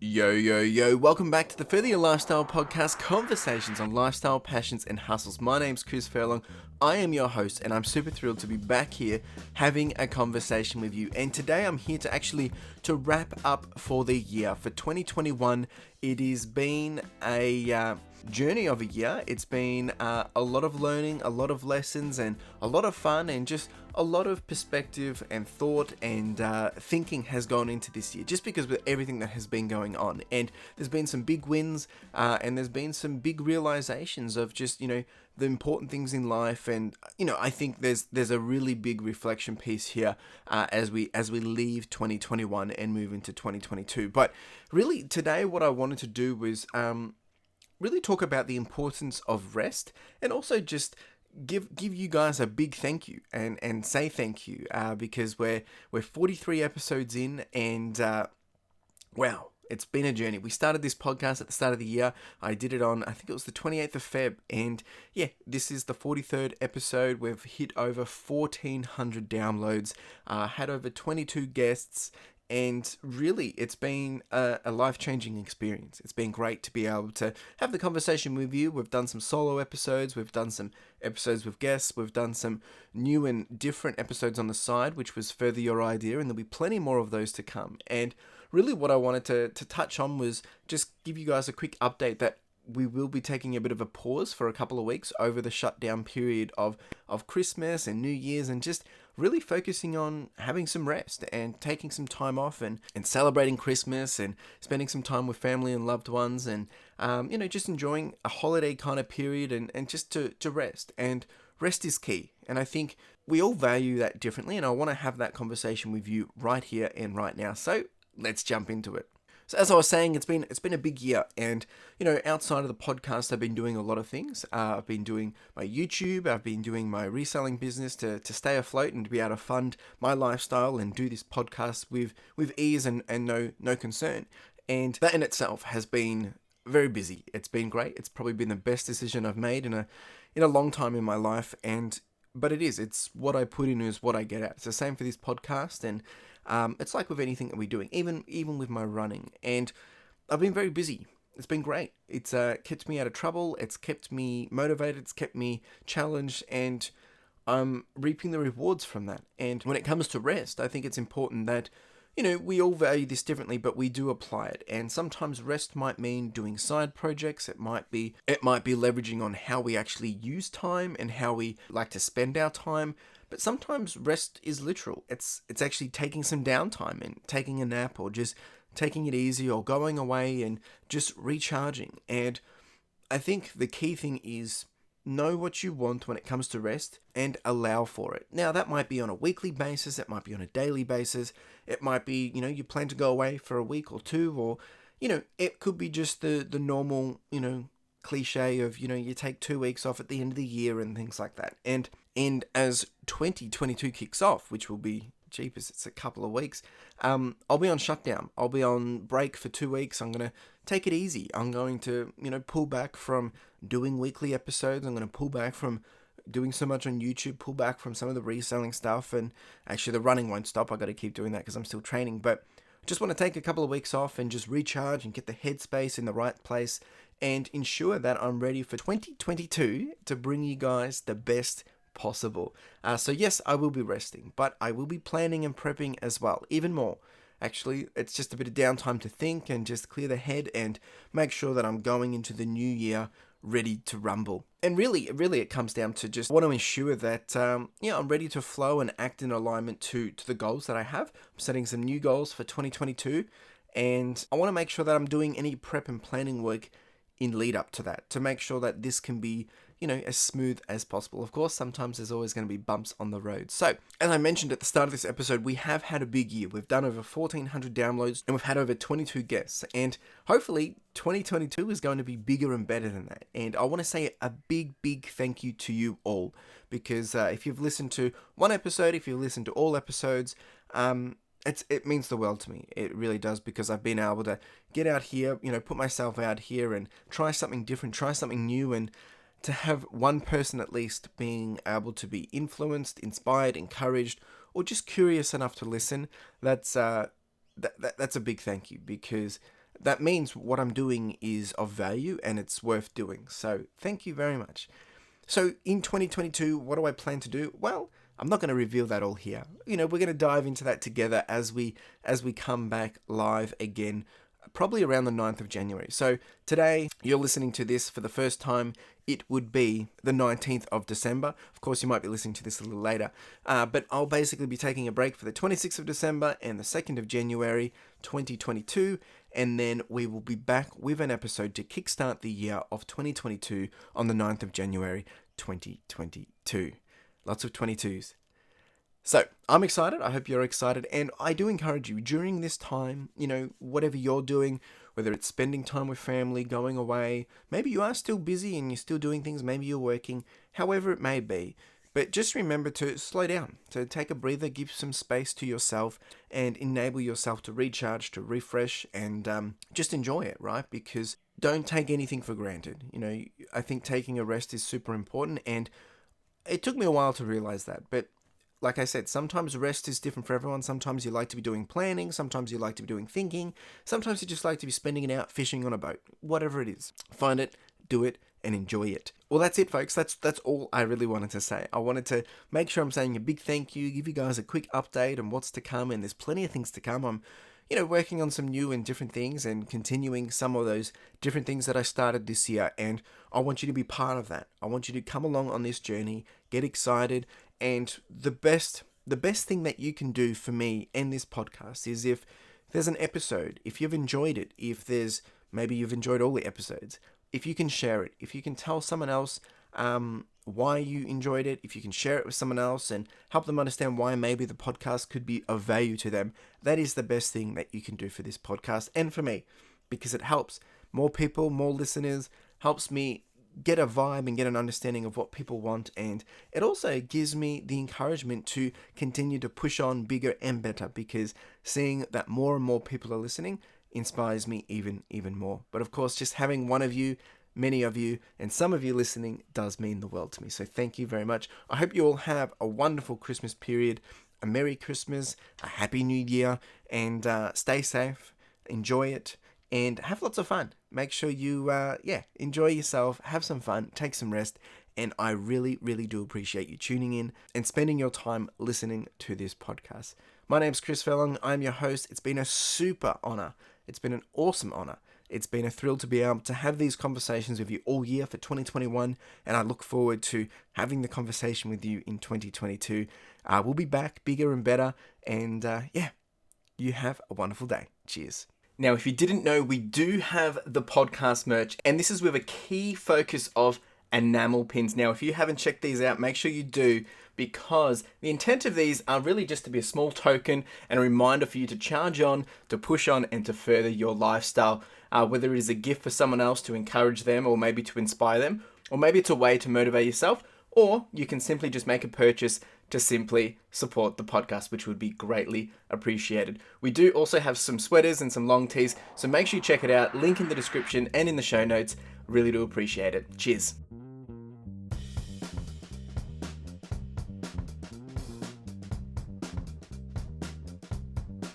Yo, yo, yo, welcome back to the Further Your Lifestyle podcast, conversations on lifestyle, passions, and hustles. My name's Chris Furlong. I am your host, and I'm super thrilled to be back here having a conversation with you. And today I'm here to wrap up for the year. For 2021, it has been a journey of a year. It's been a lot of learning, a lot of lessons, and a lot of fun, and just a lot of perspective and thought and thinking has gone into this year, just because with everything that has been going on. And there's been some big wins, and there's been some big realizations of just, the important things in life. And, I think there's a really big reflection piece here as we leave 2021 and move into 2022. But really today what I wanted to do was really talk about the importance of rest, and also just give you guys a big thank you and say thank you because we're 43 episodes in, and wow, it's been a journey. We started this podcast at the start of the year. I did it on, I think it was the 28th of Feb, and yeah, this is the 43rd episode. We've hit over 1,400 downloads, had over 22 guests, and really, it's been a life-changing experience. It's been great to be able to have the conversation with you. We've done some solo episodes. We've done some episodes with guests. We've done some new and different episodes on the side, which was further your idea, and there'll be plenty more of those to come. And really what I wanted to touch on was just give you guys a quick update that we will be taking a bit of a pause for a couple of weeks over the shutdown period of Christmas and New Year's, and just really focusing on having some rest and taking some time off and celebrating Christmas and spending some time with family and loved ones, and just enjoying a holiday kind of period, and just to rest. And rest is key, and I think we all value that differently, and I want to have that conversation with you right here and right now. So let's jump into it. So as I was saying, it's been a big year, and outside of the podcast, I've been doing a lot of things. I've been doing my YouTube, I've been doing my reselling business to stay afloat and to be able to fund my lifestyle and do this podcast with ease and no concern. And that in itself has been very busy. It's been great. It's probably been the best decision I've made in a long time in my life. But it's what I put in is what I get out. It's the same for this podcast, and it's like with anything that we're doing, even with my running. And I've been very busy. It's been great. It's kept me out of trouble. It's kept me motivated. It's kept me challenged, and I'm reaping the rewards from that. And when it comes to rest, I think it's important that, we all value this differently, but we do apply it. And sometimes rest might mean doing side projects. It might be leveraging on how we actually use time and how we like to spend our time. But sometimes rest is literal. It's actually taking some downtime and taking a nap, or just taking it easy, or going away and just recharging. And I think the key thing is know what you want when it comes to rest and allow for it. Now, that might be on a weekly basis, it might be on a daily basis, it might be, you plan to go away for a week or two, or, it could be just the normal, cliche of, you take 2 weeks off at the end of the year and things like that. And as 2022 kicks off, which will be, jeepers, it's a couple of weeks, I'll be on shutdown. I'll be on break for 2 weeks. I'm going to take it easy. I'm going to, pull back from doing weekly episodes. I'm going to pull back from doing so much on YouTube, pull back from some of the reselling stuff. And actually the running won't stop. I got to keep doing that because I'm still training. But just want to take a couple of weeks off and just recharge and get the headspace in the right place, and ensure that I'm ready for 2022 to bring you guys the best possible. So yes, I will be resting, but I will be planning and prepping as well, even more. Actually, it's just a bit of downtime to think and just clear the head and make sure that I'm going into the new year ready to rumble. And really it comes down to just want to ensure that I'm ready to flow and act in alignment to the goals that I have. I'm setting some new goals for 2022, and I want to make sure that I'm doing any prep and planning work in lead up to that, to make sure that this can be, as smooth as possible. Of course, sometimes there's always going to be bumps on the road. So, as I mentioned at the start of this episode, we have had a big year. We've done over 1,400 downloads, and we've had over 22 guests. And hopefully, 2022 is going to be bigger and better than that. And I want to say a big thank you to you all, because if you've listened to one episode, if you've listened to all episodes, it means the world to me. It really does, because I've been able to get out here, put myself out here and try something different, try something new, and to have one person at least being able to be influenced, inspired, encouraged, or just curious enough to listen, that's a big thank you, because that means what I'm doing is of value and it's worth doing. So thank you very much. So in 2022, what do I plan to do? Well, I'm not going to reveal that all here. We're going to dive into that together as we come back live again, probably around the 9th of January. So today, you're listening to this for the first time. It would be the 19th of December. Of course, you might be listening to this a little later. But I'll basically be taking a break for the 26th of December and the 2nd of January 2022. And then we will be back with an episode to kickstart the year of 2022 on the 9th of January 2022. Lots of 22s. So I'm excited. I hope you're excited. And I do encourage you during this time, whatever you're doing, whether it's spending time with family, going away, maybe you are still busy and you're still doing things, maybe you're working, however it may be. But just remember to slow down, to take a breather, give some space to yourself and enable yourself to recharge, to refresh and just enjoy it, right? Because don't take anything for granted. I think taking a rest is super important, and it took me a while to realize that. But like I said, sometimes rest is different for everyone. Sometimes you like to be doing planning. Sometimes you like to be doing thinking. Sometimes you just like to be spending it out fishing on a boat. Whatever it is. Find it, do it, and enjoy it. Well, that's it, folks. That's all I really wanted to say. I wanted to make sure I'm saying a big thank you, give you guys a quick update on what's to come, and there's plenty of things to come. I'm working on some new and different things and continuing some of those different things that I started this year. And I want you to be part of that. I want you to come along on this journey, get excited. And the best thing that you can do for me in this podcast is if there's an episode, if you've enjoyed it, maybe you've enjoyed all the episodes, if you can share it, if you can tell someone else why you enjoyed it, if you can share it with someone else and help them understand why maybe the podcast could be of value to them, that is the best thing that you can do for this podcast and for me, because it helps more people, more listeners, helps me get a vibe and get an understanding of what people want, and it also gives me the encouragement to continue to push on bigger and better, because seeing that more and more people are listening inspires me even more. But of course, just having one of you, many of you, and some of you listening does mean the world to me. So thank you very much. I hope you all have a wonderful Christmas period, a Merry Christmas, a Happy New Year, and stay safe, enjoy it, and have lots of fun. Make sure you, enjoy yourself, have some fun, take some rest, and I really, really do appreciate you tuning in and spending your time listening to this podcast. My name's Chris Furlong. I'm your host. It's been a super honor. It's been an awesome honor. It's been a thrill to be able to have these conversations with you all year for 2021, and I look forward to having the conversation with you in 2022. We'll be back bigger and better, and you have a wonderful day. Cheers. Now, if you didn't know, we do have the podcast merch, and this is with a key focus of enamel pins. Now, if you haven't checked these out, make sure you do, because the intent of these are really just to be a small token and a reminder for you to charge on, to push on, and to further your lifestyle. Whether it is a gift for someone else to encourage them, or maybe to inspire them, or maybe it's a way to motivate yourself, or you can simply just make a purchase to simply support the podcast, which would be greatly appreciated. We do also have some sweaters and some long tees, so make sure you check it out. Link in the description and in the show notes. Really do appreciate it. Cheers.